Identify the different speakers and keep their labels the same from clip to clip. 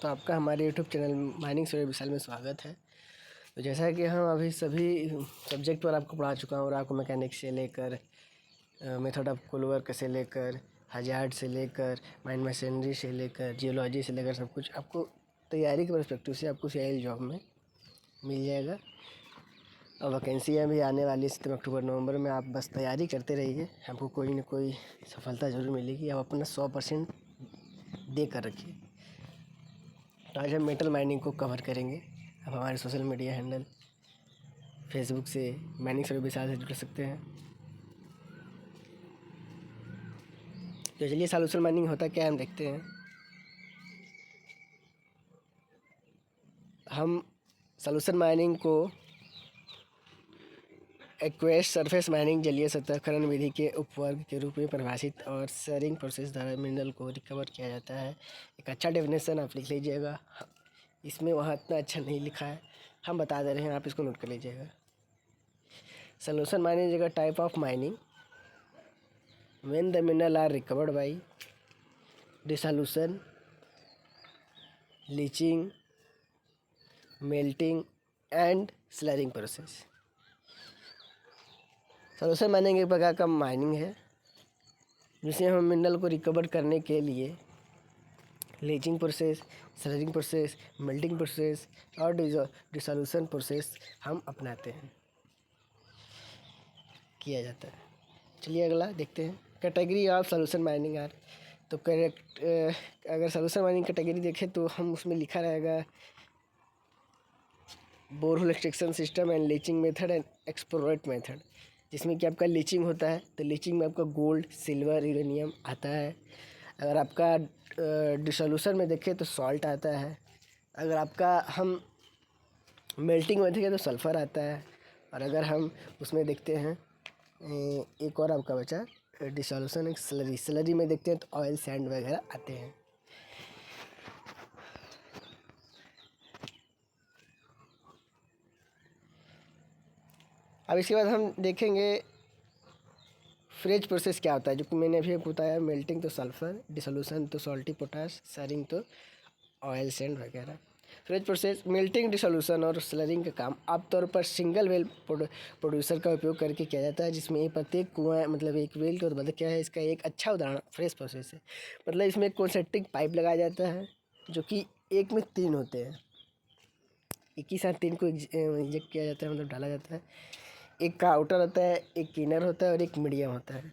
Speaker 1: तो आपका हमारे यूट्यूब चैनल माइनिंग से विशाल में स्वागत है। तो जैसा कि हम अभी सभी सब्जेक्ट पर आपको पढ़ा चुका हूँ, आपको मैकेनिक्स से लेकर मेथड ऑफ कुल वर्क से लेकर हजार्ड से लेकर माइन मशीनरी से लेकर जियोलॉजी से लेकर सब कुछ आपको तैयारी के पर्सपेक्टिव से आपको सीआईएल जॉब में मिल जाएगा। और वैकेंसियाँ भी आने वाली सितंबर अक्टूबर नवंबर में। आप बस तैयारी करते रहिए, आपको कोई ना कोई सफलता ज़रूर मिलेगी। आप अपना 100% दे कर रखिए। तो आज हम मेटल माइनिंग को कवर करेंगे। आप हमारे सोशल मीडिया हैंडल फेसबुक से माइनिंग सर्वे विशाल से जुड़ सकते हैं। तो चलिए सॉल्यूशन माइनिंग होता क्या है हम देखते हैं। हम सॉल्यूशन माइनिंग को एक्वेस सरफेस माइनिंग जलीय सतह खनन विधि के उपवर्ग के रूप में परिभाषित और सरिंग प्रोसेस द्वारा मिनरल को रिकवर किया जाता है। एक अच्छा डेफिनेशन आप लिख लीजिएगा। इसमें वहाँ इतना अच्छा नहीं लिखा है, हम बता दे रहे हैं, आप इसको नोट कर लीजिएगा। सॉल्यूशन माइनिंग जगह type of mining when the mineral are recovered by dissolution, leaching, melting and slurring process. Solution mining एक प्रकार का माइनिंग है जिसे हम मिनरल को रिकवर करने के लिए leaching process, slurring process, melting process और डिसोल्यूशन प्रोसेस हम अपनाते हैं, किया जाता है। चलिए अगला देखते हैं। Category of solution mining are. तो करेक्ट, अगर सॉल्यूशन माइनिंग कैटेगरी देखें तो हम उसमें लिखा रहेगा borehole extraction system and leaching method and exploratory method, जिसमें कि आपका लीचिंग होता है। तो लीचिंग में आपका गोल्ड, सिल्वर, यूरेनियम आता है। अगर आपका डिसोल्यूशन में देखें तो सॉल्ट आता है। अगर आपका हम मेल्टिंग में देखें तो सल्फ़र आता है। और अगर हम उसमें देखते हैं एक और आपका बचा डिसोल्यूशन, एक स्लरी में देखते हैं तो ऑयल, सैंड वगैरह आते हैं। अब इसके बाद हम देखेंगे फ्रेज प्रोसेस क्या होता है, जो कि मैंने अभी बताया। मेल्टिंग तो सल्फ़र, डिसोल्यूशन तो सॉल्टी पोटाश, सरिंग तो ऑयल सैंड वगैरह। फ्रेज प्रोसेस मेल्टिंग, डिसोल्यूशन और स्लरिंग का काम आमतौर पर सिंगल वेल प्रोड्यूसर का उपयोग करके किया जाता है, जिसमें एक प्रत्येक कुआं मतलब एक वेल का मतलब क्या है। इसका एक अच्छा उदाहरण फ्रेज प्रोसेस है। मतलब इसमें कॉन्सेंट्रिक पाइप लगाया जाता है जो कि एक में 3 होते हैं। एक ही साथ 3 को इंजेक्ट किया जाता है, मतलब डाला जाता है। एक का आउटर होता है, एक इनर होता है और एक मीडियम होता है।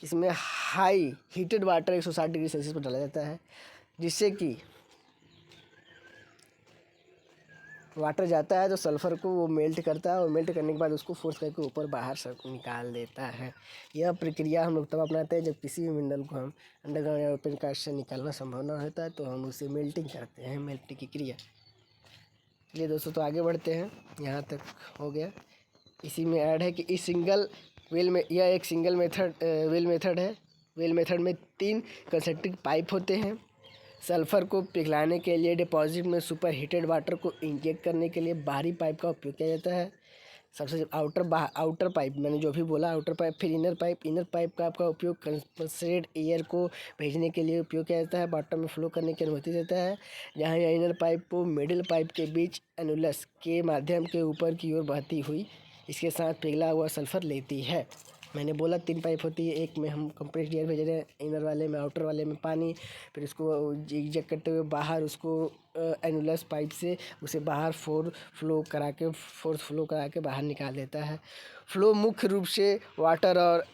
Speaker 1: इसमें high heated water 160 degree Celsius पर डाला जाता है, जिससे कि वाटर जाता है तो सल्फ़र को वो मेल्ट करता है और मेल्ट करने के बाद उसको फोर्स करके ऊपर बाहर निकाल देता है। यह प्रक्रिया हम लोग तब अपनाते हैं जब किसी भी मिनरल को हम अंडरग्राउंड या ओपन कास्ट से निकालना संभव ना होता है, तो हम उसे मेल्टिंग करते हैं, मेल्टिंग की क्रिया। चलिए दोस्तों, तो आगे बढ़ते हैं। यहाँ तक हो गया। इसी में ऐड है कि इस सिंगल वेल में, यह एक सिंगल वेल मेथड है। वेल मेथड में 3 कंसेंट्रिक पाइप होते हैं। सल्फ़र को पिघलाने के लिए डिपॉजिट में सुपर हीटेड वाटर को इंजेक्ट करने के लिए बाहरी पाइप का उपयोग किया जाता है। सबसे आउटर पाइप, मैंने जो भी बोला, आउटर पाइप, फिर इनर पाइप का आपका उपयोग कंसंट्रेटेड एयर को भेजने के लिए उपयोग किया जाता है, बॉटम में फ्लो करने की अनुमति देता है। जहाँ यह इनर पाइप को मिडिल पाइप के बीच एनुलस के माध्यम के ऊपर की ओर बहती हुई इसके साथ पिघला हुआ सल्फ़र लेती है। मैंने बोला 3 पाइप होती है। एक में हम कंप्रेस्ड एयर भेज रहे हैं, इनर वाले में, आउटर वाले में पानी, फिर इसको इंजेक्ट करते हुए बाहर उसको एनुलस पाइप से उसे बाहर फोर्स फ्लो करा के बाहर निकाल देता है। फ्लो मुख्य रूप से वाटर और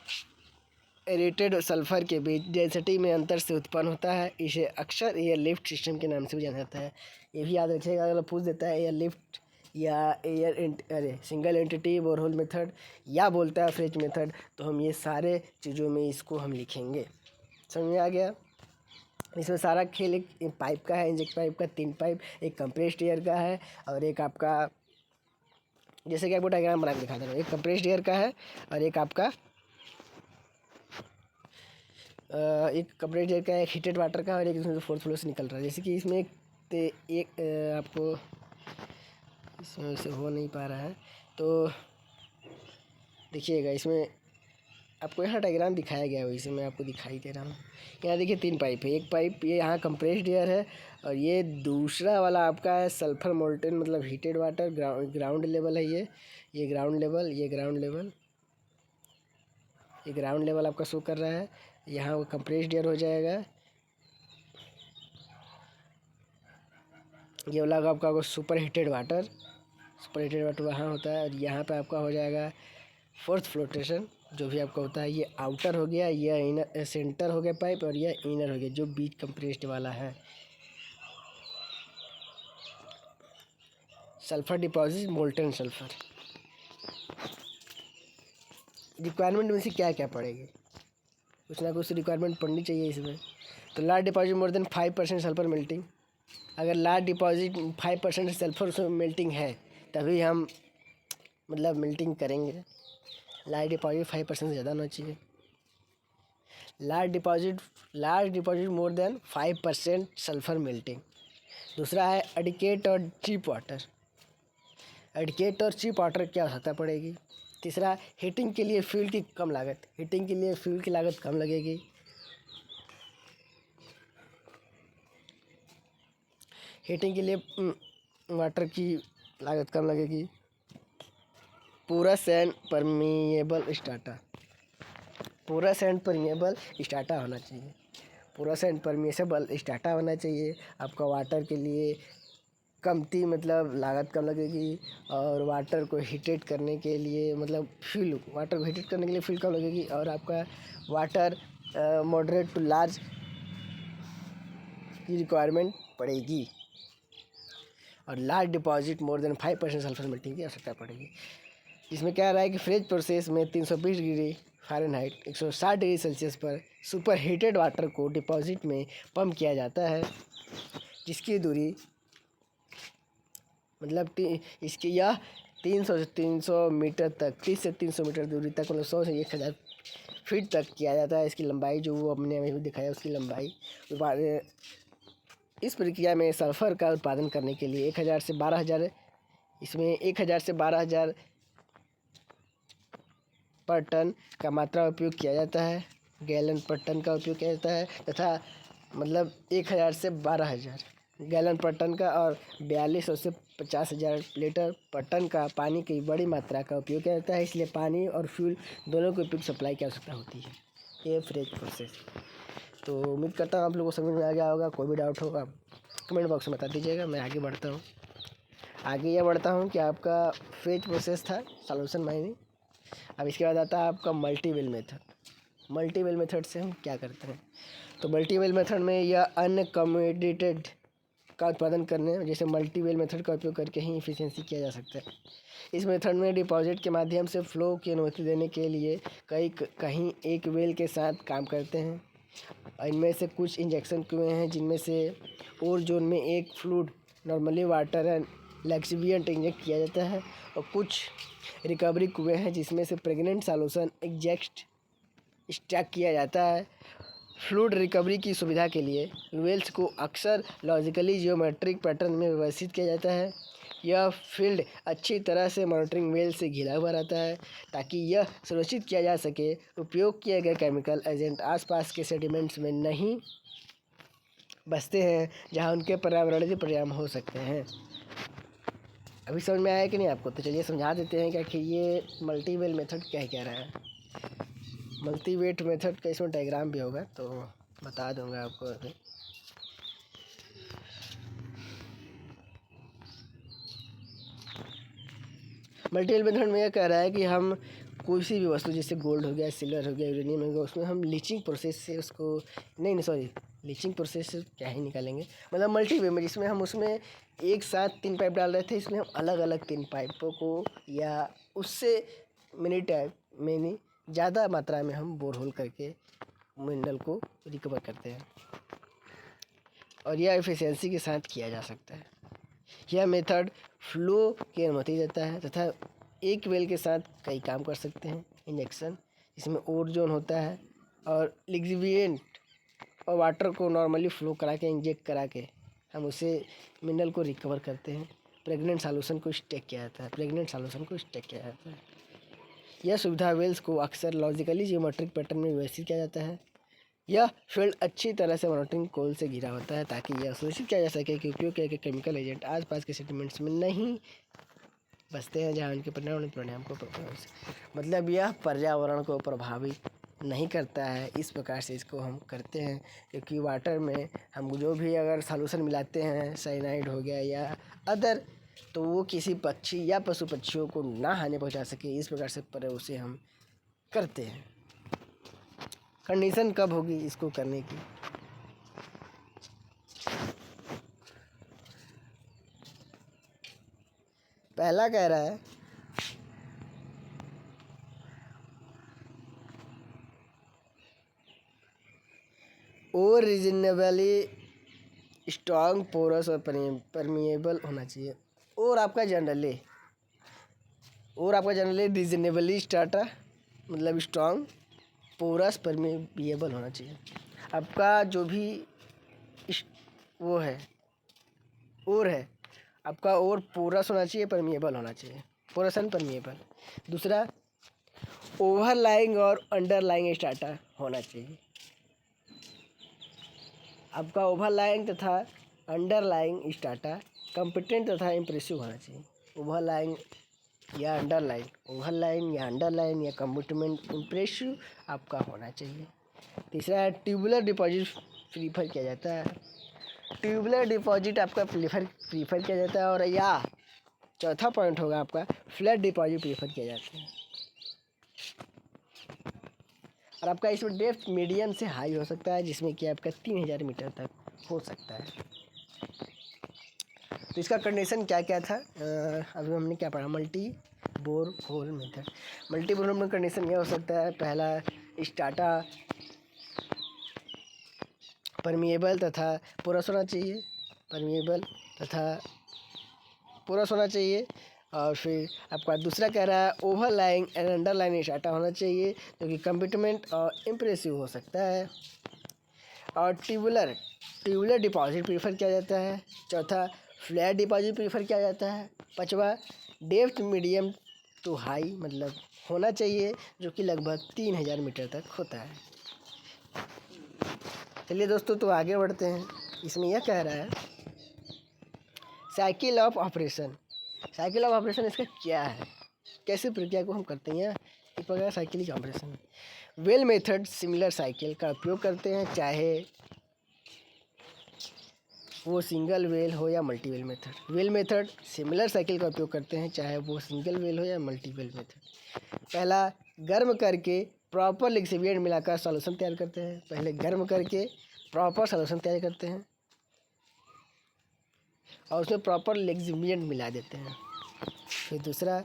Speaker 1: एरेटेड सल्फ़र के बीच डेंसिटी में अंतर से उत्पन्न होता है। इसे अक्सर एयर लिफ्ट सिस्टम के नाम से भी जाना जाता है। ये भी याद रखिएगा, अगर पूछ देता है एयर लिफ्ट या सिंगल एंटिटी बोरहोल मेथड या बोलता है फ्रेज मेथड, तो हम ये सारे चीज़ों में इसको हम लिखेंगे। समझ में आ गया। इसमें सारा खेल एक पाइप का है, इंजेक्ट पाइप का 3 पाइप, एक कंप्रेस्ड एयर का है और एक आपका, जैसे कि आपको डायग्राम बना के दिखा दे रहा हूँ, एक कंप्रेस्ड एयर का है और एक आपका एक कंप्रेस्ड एयर का, एक हीटेड वाटर का और एक इसमें फोर्थ फ्लो से निकल रहा है। जैसे कि इसमें एक आपको इसमें से हो नहीं पा रहा है, तो देखिएगा। इसमें आपको यहाँ डायग्राम दिखाया गया है, वैसे मैं आपको दिखाई दे रहा हूँ। यहाँ देखिए 3 पाइप है, एक पाइप ये यहाँ कंप्रेस्ड एयर है और ये दूसरा वाला आपका है सल्फर मोल्टेन मतलब हीटेड वाटर। ग्राउंड लेवल है ये ग्राउंड लेवल, ये ग्राउंड लेवल, ये ग्राउंड लेवल आपका शो कर रहा है। यहाँ वो कंप्रेस्ड एयर हो जाएगा, ये वाला आपका सुपर हीटेड वाटर वहाँ होता है। और यहाँ पे आपका हो जाएगा फोर्थ फ्लोटेशन, जो भी आपका होता है। ये आउटर हो गया, ये इनर, सेंटर हो गया पाइप, और ये इनर हो गया जो बीच कंप्रेस्ड वाला है। Sulphur deposit, molten sulphur. Requirement में से क्या क्या पड़ेगी, कुछ ना कुछ रिक्वायरमेंट पड़नी चाहिए इसमें। तो large deposit more than 5% sulphur melting. अगर लार्ज डिपॉजिट 5% सल्फर उसमें मेल्टिंग है तभी हम मतलब मेल्टिंग करेंगे। लार्ज डिपॉजिट 5% से ज़्यादा होना चाहिए। Large deposit more than 5% sulphur melting. दूसरा है एडिकेट और चीप वाटर। एडिकेट और चीप वाटर की आवश्यकता पड़ेगी। तीसरा, हीटिंग के लिए फ्यूल की कम लागत। हीटिंग के लिए फ्यूल की लागत कम लगेगी। हीटिंग के लिए वाटर की लागत कम लगेगी। Porous and permeable strata. Porous and permeable strata होना चाहिए। पोरस एंड परमिएबल स्ट्राटा होना चाहिए। आपका वाटर के लिए कमती मतलब लागत कम लगेगी, और वाटर को हीटेड करने के लिए मतलब फ्यूल, वाटर को हीटेड करने के लिए फ्यूल कम लगेगी। और आपका वाटर मॉडरेट टू लार्ज की रिक्वायरमेंट पड़ेगी। और large deposit more than 5% sulphur melting की आवश्यकता पड़ेगी। इसमें क्या रहा है कि फ्रेज प्रोसेस में 320 डिग्री फ़ारेनहाइट 160 डिग्री सेल्सियस पर सुपर हीटेड वाटर को डिपॉजिट में पंप किया जाता है, जिसकी दूरी मतलब इसकी यह 300 से 300 मीटर तक, 30 से 300 मीटर दूरी तक मतलब 100 से 1000 फीट तक किया जाता है। इसकी लंबाई जो वो अपने में दिखाया उसकी लंबाई। इस प्रक्रिया में सल्फ़र का उत्पादन करने के लिए 1000 से 12000 इसमें 1000 से 12000 पर टन का मात्रा उपयोग किया जाता है। गैलन पर टन का उपयोग किया जाता है, तथा मतलब 1000 से 12000 गैलन पर टन का और 4200 से 50000 लीटर पर टन का पानी की बड़ी मात्रा का उपयोग किया जाता है। इसलिए पानी और फ्यूल दोनों को उपयुक्त सप्लाई की आवश्यकता होती है। ये फ्रेज प्रोसेस। तो उम्मीद करता हूँ आप लोगों को समझ में आ गया होगा। कोई भी डाउट होगा कमेंट बॉक्स में बता दीजिएगा। मैं आगे बढ़ता हूँ। आगे यह बढ़ता हूँ कि आपका फ्रेज प्रोसेस था, सॉल्यूशन माइनिंग। अब इसके बाद आता है आपका मल्टीवेल मेथड। मल्टीवेल मेथड से हम क्या करते हैं, तो मल्टीवेल मेथड में यह अन्य कमोडिटेड का उत्पादन करने, जैसे मल्टीवेल मेथड का उपयोग करके ही इफ़िशियंसी किया जा सकता है। इस मेथड में डिपॉजिट के माध्यम से फ्लो की अनुमति देने के लिए कहीं एक वेल के साथ काम करते हैं। इनमें से कुछ इंजेक्शन कुएँ हैं जिनमें से ओर जोन में एक fluid normally water and lixiviant inject किया जाता है, और कुछ रिकवरी कुएँ हैं जिसमें से प्रेग्नेंट सॉल्यूशन एग्जैक्ट स्टैक किया जाता है। फ्लूइड रिकवरी की सुविधा के लिए वेल्स को अक्सर लॉजिकली जियोमेट्रिक पैटर्न में व्यवस्थित किया जाता है। यह फील्ड अच्छी तरह से मॉनिटरिंग वेल से घिरा हुआ रहता है, ताकि यह सुनिश्चित किया जा सके उपयोग किए गए केमिकल एजेंट आसपास के सेडिमेंट्स में नहीं बसते हैं, जहां उनके पर्यावरणीय परिणाम हो सकते हैं। अभी समझ में आया कि नहीं आपको? तो चलिए समझा देते हैं क्या कि ये मल्टीवेल मेथड क्या कह रहा है। मल्टीवेट मेथड का इसमें डायग्राम भी होगा तो बता दूंगा आपको अभी। मल्टीवेल मेथड में यह कह रहा है कि हम कोई सी भी वस्तु, जैसे गोल्ड हो गया, सिल्वर हो गया, यूरेनियम हो गया, उसमें हम लीचिंग प्रोसेस से उसको लीचिंग प्रोसेस से क्या ही निकालेंगे, मतलब मल्टीवेव में जिसमें हम उसमें एक साथ 3 पाइप डाल रहे थे, इसमें हम अलग अलग 3 पाइपों को या उससे मिनी ज़्यादा मात्रा में हम बोरहोल करके मिनरल को रिकवर करते हैं, और यह एफिशिएंसी के साथ किया जा सकता है। यह मेथड फ्लो की अनुमति देता है तथा एक वेल के साथ कई काम कर सकते हैं। इंजेक्शन, इसमें ओर जोन होता है, और लिक्विड और वाटर को नॉर्मली फ्लो करा के इंजेक्ट करा के हम उसे मिनरल को रिकवर करते हैं। प्रेग्नेंट सॉल्यूशन को स्टेक किया जाता है। यह सुविधा वेल्स को अक्सर लॉजिकली जियोमेट्रिक पैटर्न में व्यवस्थित किया जाता है। यह फील्ड अच्छी तरह से मॉनिटरिंग कोल से घिरा होता है ताकि यह सुनिश्चित किया जा सके कि उपयोग किए गए केमिकल एजेंट आसपास के सेटलमेंट्स में नहीं बसते हैं जहाँ उनके परिणाम को मतलब यह पर्यावरण को प्रभावित नहीं करता है। इस प्रकार से इसको हम करते हैं क्योंकि वाटर में हम जो भी अगर सॉल्यूशन मिलाते हैं, साइनाइड हो गया या अदर, तो वो किसी पक्षी या पशु पक्षियों को ना हानि पहुंचा सके। इस प्रकार से पर उसे हम करते हैं। कंडीशन कब होगी इसको करने की? पहला कह रहा है और रीजनेबली स्ट्रॉन्ग, पोरस और परमिएबल होना चाहिए। और आपका जनरली रीजनेबली स्टार्टा मतलब स्ट्रॉन्ग, पोरस, परमिएबल होना चाहिए। आपका जो भी वो है और है आपका, और पोरस होना चाहिए, परमिएबल होना चाहिए, पोरस एंड परमिएबल। दूसरा ओवरलाइंग और अंडरलाइंग स्टार्टा होना चाहिए। आपका ओवरलाइंग तथा अंडरलाइंग स्टार्टा कॉम्पिटेंट तथा इम्प्रेसिव होना चाहिए। ओवरलाइंग या अंडरलाइन या कमिटमेंट इम्प्रेसिव आपका होना चाहिए। तीसरा है ट्यूबुलर डिपॉजिट प्रीफर किया जाता है। ट्यूबुलर डिपॉजिट आपका प्रीफर किया जाता है। और या चौथा पॉइंट होगा आपका फ्लैट डिपॉजिट प्रीफर किया जाता है। और आपका इसमें डेप्थ मीडियम से हाई हो सकता है, जिसमें कि आपका 3000 मीटर तक हो सकता है। तो इसका कंडीशन क्या क्या था? अभी हमने क्या पढ़ा? Multi bore hole method. Multi bore hole में कंडीशन यह हो सकता है, पहला स्टार्टा परमिएबल तथा पोरस होना चाहिए, और फिर आपका दूसरा कह रहा है ओवरलाइंग एंड अंडरलाइंग स्टार्टा होना चाहिए, जो कि कमिटमेंट और इम्प्रेसिव हो सकता है। और ट्यूबुलर डिपॉजिट प्रीफर किया जाता है। चौथा फ्लैट डिपॉजिट प्रीफर किया जाता है। पांचवा डेप्थ मीडियम टू हाई मतलब होना चाहिए, जो कि लगभग 3000 मीटर तक होता है। चलिए दोस्तों, तो आगे बढ़ते हैं। इसमें यह कह रहा है साइकिल ऑफ ऑपरेशन इसका क्या है, कैसे प्रक्रिया को हम करते हैं? एक प्रकार साइकिल का operation. Well method similar cycle का उपयोग करते हैं, चाहे वो सिंगल वेल हो या multi well method. Well method similar cycle का उपयोग करते हैं, चाहे वो सिंगल वेल हो या मल्टी वेल मेथड। पहला गर्म करके प्रॉपर लिक्विड मिलाकर सॉल्यूशन तैयार करते हैं। पहले गर्म करके प्रॉपर सॉल्यूशन तैयार करते हैं और उसमें प्रॉपर लिक्विड मिला देते हैं। फिर दूसरा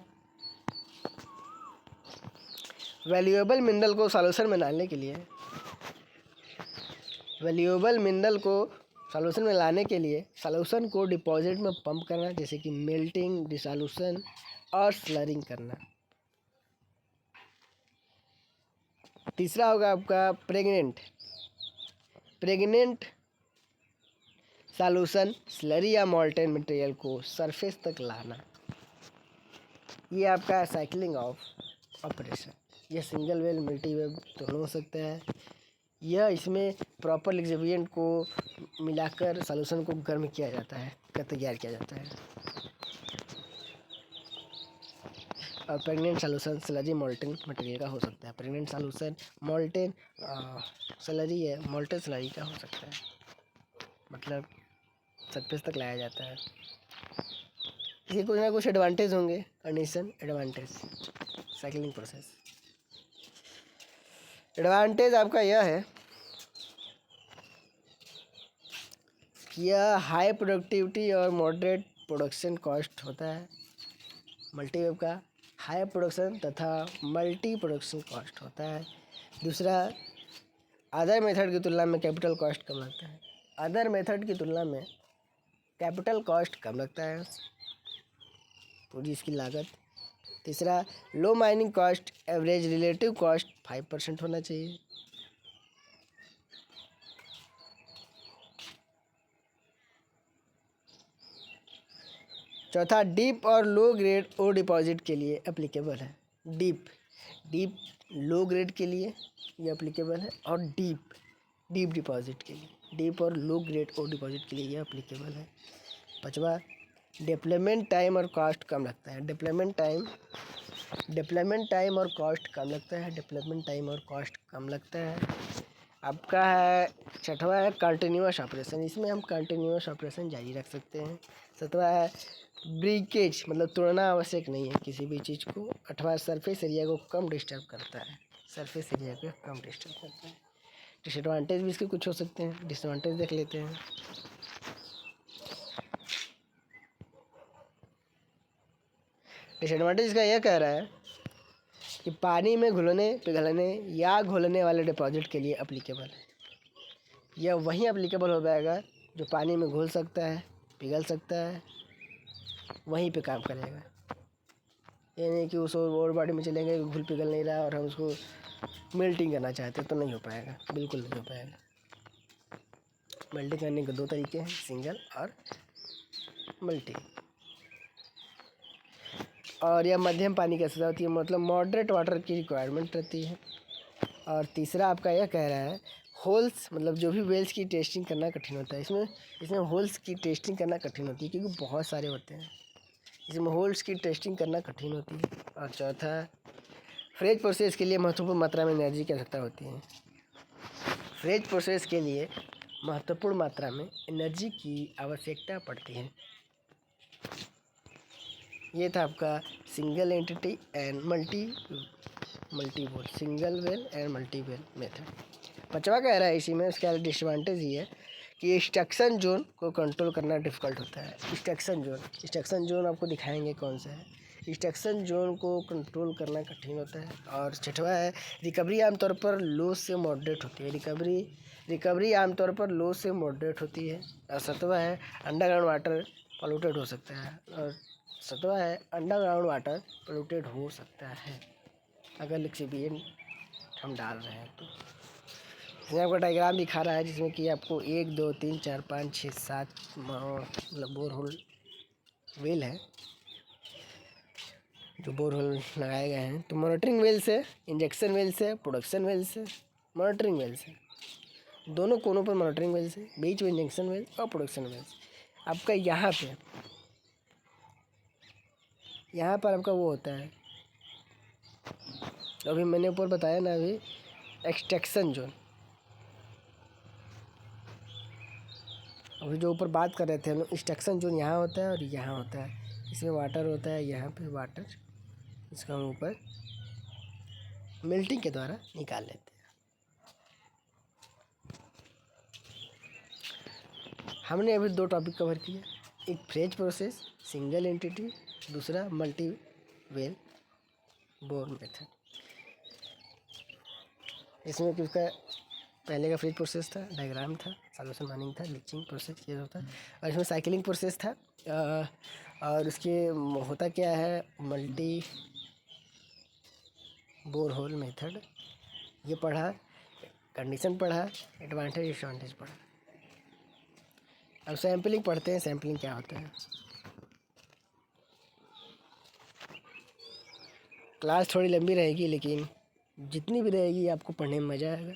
Speaker 1: वैल्यूएबल मिनरल को सॉल्यूशन में डालने के लिए सॉल्यूशन को डिपॉजिट में पंप करना, जैसे कि मेल्टिंग, डिसॉल्यूशन और स्लरिंग करना। तीसरा होगा आपका प्रेग्नेंट सॉल्यूशन, स्लरी या मॉल्टेन मटेरियल को सरफेस तक लाना। ये आपका साइकिलिंग ऑफ ऑपरेशन। यह सिंगल वेल मल्टी वेल दोनों हो सकता है। यह इसमें प्रॉपर लिक्विड को मिलाकर सॉल्यूशन को गर्म किया जाता है, तैयार किया जाता है। और pregnant solution slurry molten material का हो सकता है। प्रेग्नेंट सॉल्यूशन मॉल्टेन स्लरी है, मॉल्टेन स्लरी का हो सकता है, मतलब सरफेस तक लाया जाता है। इसके कुछ ना कुछ एडवांटेज होंगे। Condition advantage cycling process. Advantage आपका यह है कि यह हाई प्रोडक्टिविटी और मॉडरेट प्रोडक्शन कॉस्ट होता है। मल्टीवेव का हाई प्रोडक्शन तथा मल्टी प्रोडक्शन कॉस्ट होता है। दूसरा अदर मेथड की तुलना में कैपिटल कॉस्ट कम लगता है। पूरी इसकी लागत। तीसरा low mining cost, average relative cost 5% होना चाहिए। चौथा डीप और लो ग्रेड ओ डिपॉजिट के लिए एप्लीकेबल है। डीप डीप लो ग्रेड के लिए ये अप्लीकेबल है, और डीप डिपॉजिट के लिए, डीप और लो ग्रेड और डिपॉजिट के लिए ये अप्लीकेबल है। पाँचवा, डिप्लॉयमेंट टाइम और कॉस्ट कम लगता है। डिप्लॉयमेंट टाइम और कॉस्ट कम लगता है। डिप्लॉयमेंट टाइम और कॉस्ट कम लगता है। आपका है छठवा है कंटिन्यूअस ऑपरेशन। इसमें हम कंटिन्यूअस ऑपरेशन जारी रख सकते हैं। सातवां है ब्रेकेज, मतलब तोड़ना आवश्यक नहीं है किसी भी चीज़ को। आठवां, सरफेस एरिया को कम डिस्टर्ब करता है। सरफेस एरिया को कम डिस्टर्ब करता है। डिसएडवांटेज भी इसके कुछ हो सकते हैं, डिसएडवांटेज देख लेते हैं। डिसएडवांटेज इसका यह कह रहा है कि पानी में घुलने, पिघलने या घुलने वाले डिपॉजिट के लिए अप्लीकेबल है। यह वहीं अप्लीकेबल हो जाएगा जो पानी में घुल सकता है, पिघल सकता है, वहीं पे काम करेगा। ये नहीं कि उस और बॉडी में चलेंगे, घुल पिघल नहीं रहा और हम उसको मेल्टिंग करना चाहते तो नहीं हो पाएगा, बिल्कुल नहीं हो पाएगा। मेल्टिंग करने के दो तरीके हैं, सिंगल और मल्टी। और यह मध्यम पानी की सतह होती है, मतलब मॉडरेट वाटर की रिक्वायरमेंट रहती है। और तीसरा आपका यह कह रहा है होल्स, मतलब जो भी वेल्स की टेस्टिंग करना कठिन होता है। इसमें होल्स की टेस्टिंग करना कठिन होती है क्योंकि बहुत सारे होते हैं। इसमें होल्स की टेस्टिंग करना कठिन होती है। और चौथा, फ्रेज प्रोसेस के लिए महत्वपूर्ण मात्रा में एनर्जी की आवश्यकता होती है। फ्रेज प्रोसेस के लिए महत्वपूर्ण मात्रा में एनर्जी की आवश्यकता पड़ती है। ये था आपका single entity and multi well, single well and multi well method. पाँचवा कह रहा है इसी में, उसका डिसएडवांटेज ये है कि एक्सट्रैक्शन जोन को कंट्रोल करना डिफ़िकल्ट होता है। एक्सट्रैक्शन जोन आपको दिखाएंगे कौन सा है। एक्सट्रैक्शन जोन को कंट्रोल करना कठिन होता है। और छठवा है रिकवरी आमतौर पर लो से मॉडरेट होती है। रिकवरी आमतौर पर लो से मॉडरेट होती है। और सातवां है अंडरग्राउंड वाटर पोल्यूटेड हो सकता है। और सातवां है अंडरग्राउंड वाटर पोल्यूटेड हो सकता है अगर लिक्विड हम डाल रहे हैं तो। इसमें आपका डायग्राम दिखा रहा है जिसमें कि आपको 1 2 3 4 5 6 7 मतलब बोरहोल वेल है, जो बोरहोल लगाए गए हैं। तो मॉनिटरिंग वेल से, इंजेक्शन वेल से, प्रोडक्शन वेल से, मॉनिटरिंग वेल से, दोनों कोनों पर मॉनिटरिंग वेल से, बीच में इंजेक्शन वेल और प्रोडक्शन वेल से। आपका यहाँ पर आपका वो होता है, अभी मैंने ऊपर बताया ना, अभी एक्सट्रैक्शन जोन, अभी जो ऊपर बात कर रहे थे हम, एक्सट्रैक्शन जोन यहाँ होता है और यहाँ होता है। इसमें वाटर होता है, यहाँ पे वाटर, इसका हम ऊपर मेल्टिंग के द्वारा निकाल लेते हैं। हमने अभी 2 टॉपिक कवर किए, एक फ्रेज प्रोसेस सिंगल एंटिटी, दूसरा मल्टी वेल बोर मेथड। इसमें किसका पहले का फ्रेज प्रोसेस था, डायग्राम था, सॉल्यूशन माइनिंग था, लीचिंग प्रोसेस ये होता है। और इसमें साइकिलिंग प्रोसेस था। और उसके होता क्या है, मल्टी बोरहोल मेथड ये पढ़ा, कंडीशन पढ़ा, एडवांटेज डिसएडवांटेज पढ़ा। अब सैम्पलिंग पढ़ते हैं, सैम्पलिंग क्या होता है। क्लास थोड़ी लंबी रहेगी लेकिन जितनी भी रहेगी आपको पढ़ने में मज़ा आएगा।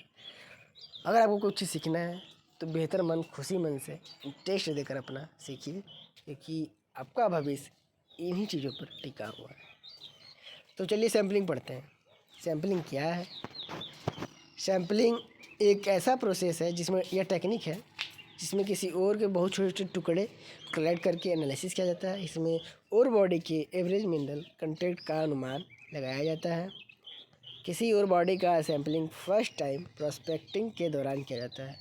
Speaker 1: अगर आपको कुछ चीज़ सीखना है तो बेहतर मन, खुशी मन से इंटरेस्ट देकर अपना सीखिए, क्योंकि आपका भविष्य इन्हीं चीज़ों पर टिका हुआ है। तो चलिए सैम्पलिंग पढ़ते हैं। सैम्पलिंग क्या है? सैम्पलिंग एक ऐसा प्रोसेस है जिसमें यह टेक्निक है जिसमें किसी और के बहुत छोटे छोटे टुकड़े कलेक्ट करके एनालिसिस किया जाता है। इसमें और बॉडी के एवरेज मिनरल कंटेंट का अनुमान लगाया जाता है। किसी और बॉडी का सैम्पलिंग फर्स्ट टाइम प्रोस्पेक्टिंग के दौरान किया जाता है।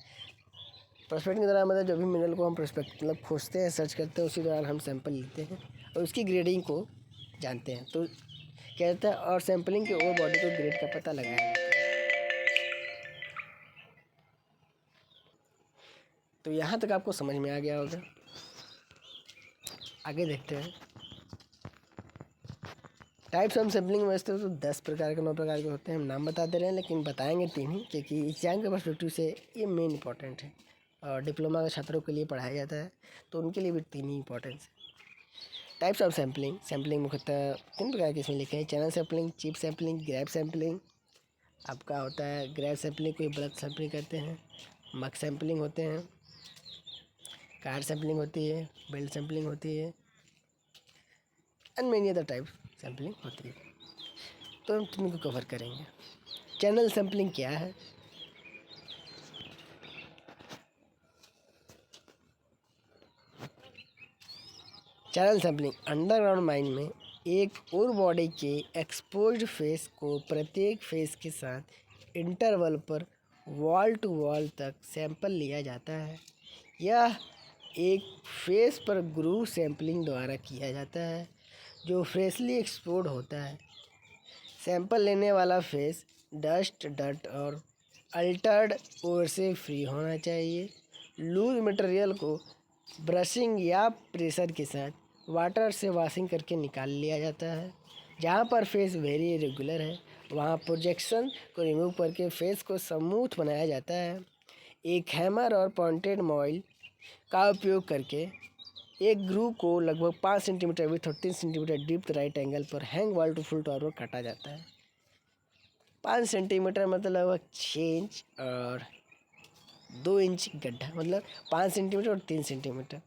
Speaker 1: प्रोस्पेक्टिंग के दौरान मतलब जो भी मिनरल को हम प्रोस्पेक्ट मतलब खोजते हैं, सर्च करते हैं, उसी दौरान हम सैंपल लेते हैं और उसकी ग्रेडिंग को जानते हैं। तो क्या जाता है, और सैम्पलिंग के और बॉडी को ग्रेड का पता लगाया जाता है। तो यहाँ तक आपको समझ में आ गया होगा। आगे देखते हैं। टाइप्स ऑफ सैम्पलिंग वैसे तो 10 प्रकार के 9 प्रकार के होते हैं, हम नाम बता दे रहे हैं लेकिन बताएंगे 3 ही, क्योंकि एग्जाम के पर्सपेक्टिव से ये मेन इंपॉर्टेंट है। और डिप्लोमा के छात्रों के लिए पढ़ाया जाता है तो उनके लिए भी 3 ही इंपॉर्टेंस है। Types of sampling. सैम्पलिंग मुख्यतः 3 प्रकार के इसमें लिखे हैं: channel sampling, chip sampling, grab sampling. आपका होता है ग्रैब सैम्पलिंग को बल्क सैम्पलिंग कहते हैं, मक सैम्पलिंग होते हैं, कार सैम्पलिंग होती है, बेल्ट सैम्पलिंग होती है, and many other type sampling होती है। तो हम तीनों को कवर करेंगे। चैनल सैम्पलिंग क्या है? चैनल सैम्पलिंग अंडरग्राउंड माइन में एक और बॉडी के एक्सपोज्ड फेस को प्रत्येक फेस के साथ इंटरवल पर वॉल टू वॉल तक सैंपल लिया जाता है। यह एक फेस पर ग्रूव सैंपलिंग द्वारा किया जाता है जो फ्रेशली एक्सपोर्ड होता है। सैंपल लेने वाला फेस डस्ट, डर्ट और अल्टर्ड ओर से फ्री होना चाहिए। लूज मटेरियल को ब्रशिंग या प्रेशर के साथ वाटर से वॉशिंग करके निकाल लिया जाता है। जहाँ पर फेस वेरी इरेगुलर है वहाँ प्रोजेक्शन को रिमूव करके फेस को स्मूथ बनाया जाता है। एक हैमर और पॉइंटेड मॉइल का उपयोग करके एक ग्रूव को लगभग 5 सेंटीमीटर विड्थ और 3 सेंटीमीटर डीप राइट एंगल पर hang wall to full tower काटा जाता है। 5 सेंटीमीटर मतलब लगभग 6 इंच और 2 इंच गड्ढा, मतलब 5 सेंटीमीटर और 3 सेंटीमीटर।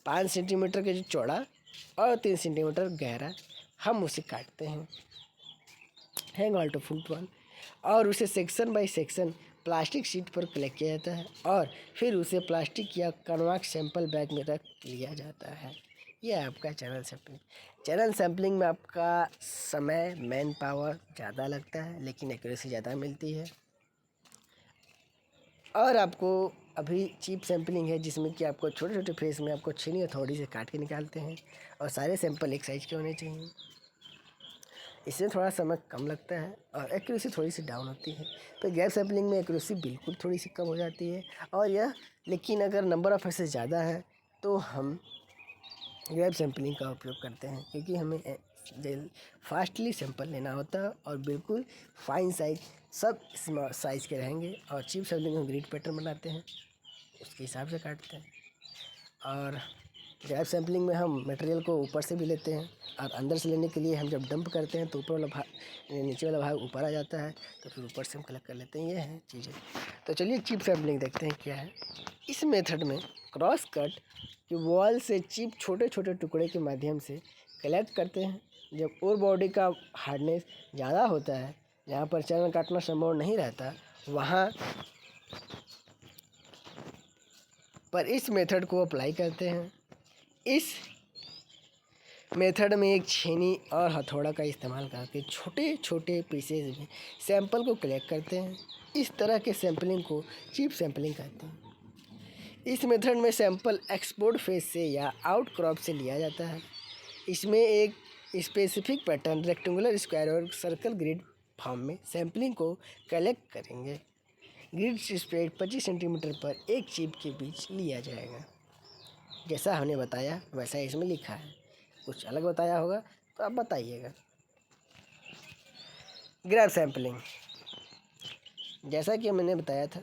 Speaker 1: 5 सेंटीमीटर के जो चौड़ा और 3 सेंटीमीटर गहरा हम उसे काटते हैं hang wall to full tower, और उसे section by section plastic sheet पर कलेक्ट किया जाता है और फिर उसे प्लास्टिक या कन्वेक्स सैंपल बैग में रख लिया जाता है। यह है आपका चैनल सैम्पलिंग। चैनल सैम्पलिंग में आपका समय, मैन पावर ज़्यादा लगता है लेकिन एक्यूरेसी ज़्यादा मिलती है। और आपको अभी चीप सैम्पलिंग है जिसमें कि आपको छोटे छोटे फेस में आपको छीनी हथौड़ी से काट के निकालते हैं और सारे सैंपल एक साइज़ के होने चाहिए। इसमें थोड़ा समय कम लगता है और एक्यूरेसी थोड़ी सी डाउन होती है। तो गैप सैम्पलिंग में एक्यूरेसी बिल्कुल थोड़ी सी कम हो जाती है और यह, लेकिन अगर नंबर ऑफ फेसेस ज़्यादा है तो हम गैप सैम्पलिंग का उपयोग करते हैं क्योंकि हमें फास्टली सैंपल लेना होता है और बिल्कुल फाइन साइज सब साइज़ के रहेंगे। और चीप सैम्पलिंग में ग्रिड पैटर्न बनाते हैं, उसके हिसाब से काटते हैं। और गैप सैम्पलिंग में हम मटेरियल को ऊपर से भी लेते हैं और अंदर से लेने के लिए हम जब डंप करते हैं तो ऊपर वाला भाग, नीचे वाला भाग ऊपर आ जाता है, तो फिर ऊपर से हम कलेक्ट कर लेते हैं। ये हैं चीज़ें। तो चलिए चिप सैम्पलिंग देखते हैं क्या है। इस मेथड में क्रॉस कट की वॉल से चिप छोटे छोटे टुकड़े के माध्यम से कलेक्ट करते हैं। जब और बॉडी का हार्डनेस ज़्यादा होता है, जहाँ पर चैनल काटना संभव नहीं रहता, वहाँ पर इस मेथड को अप्लाई करते हैं। इस मेथड में एक छेनी और हथौड़ा का इस्तेमाल करके छोटे छोटे पीसेज में सैंपल को कलेक्ट करते हैं। इस तरह के सैंपलिंग को चिप सैंपलिंग कहते हैं। इस मेथड में सैंपल एक्सपोर्ट फेस से या आउट क्रॉप से लिया जाता है। इसमें एक स्पेसिफिक पैटर्न, रेक्टेंगुलर, स्क्वायर और सर्कल ग्रिड फॉर्म में सैंपलिंग को कलेक्ट करेंगे। ग्रिड स्प्रेड 25 सेंटीमीटर पर एक चिप के बीच लिया जाएगा। जैसा हमने बताया वैसा इसमें लिखा है, कुछ अलग बताया होगा तो आप बताइएगा। ग्रैब सैंपलिंग, जैसा कि मैंने बताया था,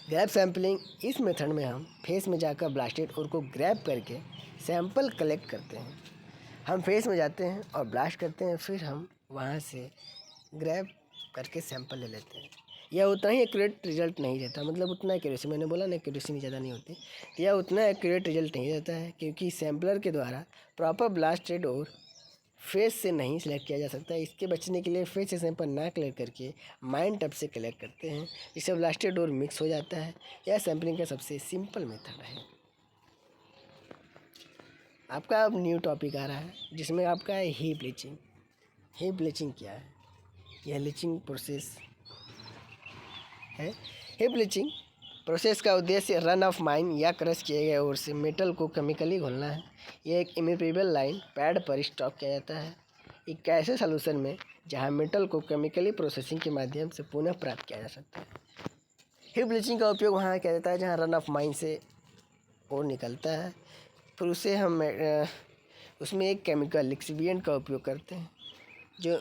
Speaker 1: ग्रैब सैंपलिंग इस मेथड में हम फेस में जाकर ब्लास्टेड और को ग्रैब करके सैंपल कलेक्ट करते हैं। हम फेस में जाते हैं और ब्लास्ट करते हैं, फिर हम वहाँ से ग्रैब करके सैंपल ले लेते हैं। यह उतना ही एक्यूरेट रिजल्ट नहीं देता, मतलब उतना एक्यूरेसी, मैंने बोला ना एक्यूरेसी नहीं ज़्यादा नहीं होती, यह उतना एक्यूरेट रिजल्ट नहीं देता है क्योंकि सैम्पलर के द्वारा प्रॉपर ब्लास्टेड और फेस से नहीं सिलेक्ट किया जा सकता। इसके बचने के लिए फेस से सैंपल ना कलेक्ट करके माइन टब से कलेक्ट करते हैं, जिससे ब्लास्टेड और मिक्स हो जाता है। यह सैम्पलिंग का सबसे सिंपल मेथड है। आपका अब न्यू टॉपिक आ रहा है जिसमें आपका है हीप लीचिंग। हीप लीचिंग क्या है? यह लीचिंग प्रोसेस है। हीप लीचिंग प्रोसेस का उद्देश्य रन ऑफ माइन या क्रश किए गए और से मेटल को केमिकली घोलना है। यह एक इमिपेबल लाइन पैड पर स्टॉक किया जाता है एक ऐसे सॉल्यूशन में जहां मेटल को केमिकली प्रोसेसिंग के माध्यम से पुनः प्राप्त किया जा सकता है। हीप ब्लीचिंग का उपयोग वहाँ किया जाता है जहाँ रन ऑफ माइन से और निकलता है, फिर उसे हम उसमें एक केमिकल एक्सिबिएंट का उपयोग करते हैं जो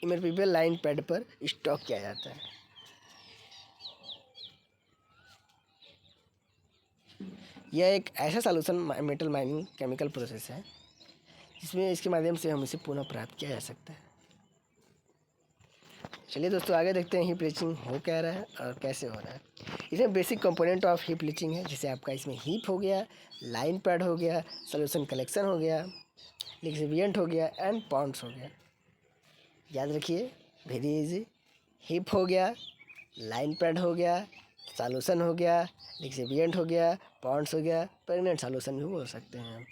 Speaker 1: इमिपेबल लाइन पैड पर स्टॉक किया जाता है। यह एक ऐसा solution metal mining chemical process है जिसमें इसके माध्यम से हम इसे पुनः प्राप्त किया जा सकता है। चलिए दोस्तों आगे देखते हैं हीप लीचिंग हो क्या रहा है और कैसे हो रहा है। इसमें basic component of heap leaching है, जैसे आपका इसमें हीप हो गया, लाइन पैड हो गया, सॉल्यूशन कलेक्शन हो गया, लिक्सिविएंट हो गया एंड पॉन्ड्स हो गया। याद रखिए, वेरी इजी। हीप हो गया, लाइन पैड हो गया, सॉल्यूशन हो गया, लिक्सिविएंट हो गया, पॉन्ड्स हो गया, प्रेग्नेंट सॉल्यूशन भी बोल सकते हैं।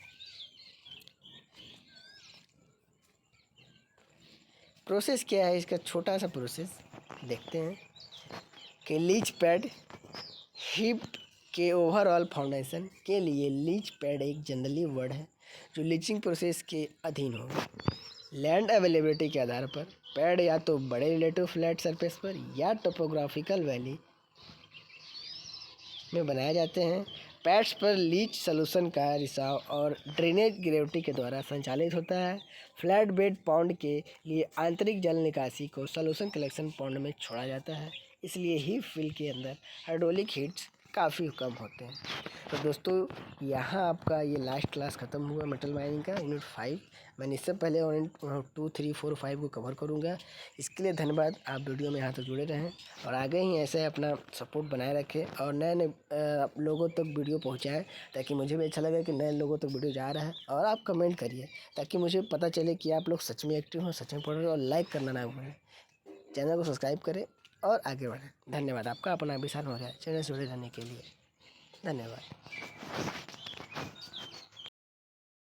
Speaker 1: प्रोसेस क्या है इसका, छोटा सा प्रोसेस देखते हैं कि लीच पैड हीप के ओवरऑल फाउंडेशन के लिए लीच पैड एक जनरली वर्ड है जो लीचिंग प्रोसेस के अधीन हो। लैंड अवेलेबिलिटी के आधार पर पैड या तो बड़े रिलेटिव फ्लैट सरफेस पर या टोपोग्राफिकल वैली में बनाए जाते हैं। पैड्स पर लीच सॉल्यूशन का रिसाव और ड्रेनेज ग्रेविटी के द्वारा संचालित होता है। फ्लैट बेड पॉन्ड के लिए आंतरिक जल निकासी को सॉल्यूशन कलेक्शन पॉन्ड में छोड़ा जाता है, इसलिए हीप फिल के अंदर हाइड्रोलिक हीट्स काफ़ी कम होते हैं। तो दोस्तों यहाँ आपका ये लास्ट क्लास ख़त्म हुआ मेटल माइनिंग का यूनिट 5। मैंने इससे पहले यूनिट 2, 3, 4, 5 को कवर करूँगा। इसके लिए धन्यवाद, आप वीडियो में यहाँ तक जुड़े रहें और आगे ही ऐसे अपना सपोर्ट बनाए रखें और नए नए लोगों तक वीडियो पहुँचाएँ, ताकि मुझे भी अच्छा लगे कि नए लोगों तक वीडियो जा रहा है। और आप कमेंट करिए ताकि मुझे पता चले कि आप लोग सच में एक्टिव हो, सच में पढ़ रहे हो। और लाइक करना ना भूलें, चैनल को सब्सक्राइब करें और आगे बढ़ें। धन्यवाद, आपका अपना विशाल हो गया चैनल से जुड़े रहने के लिए। धन्यवाद।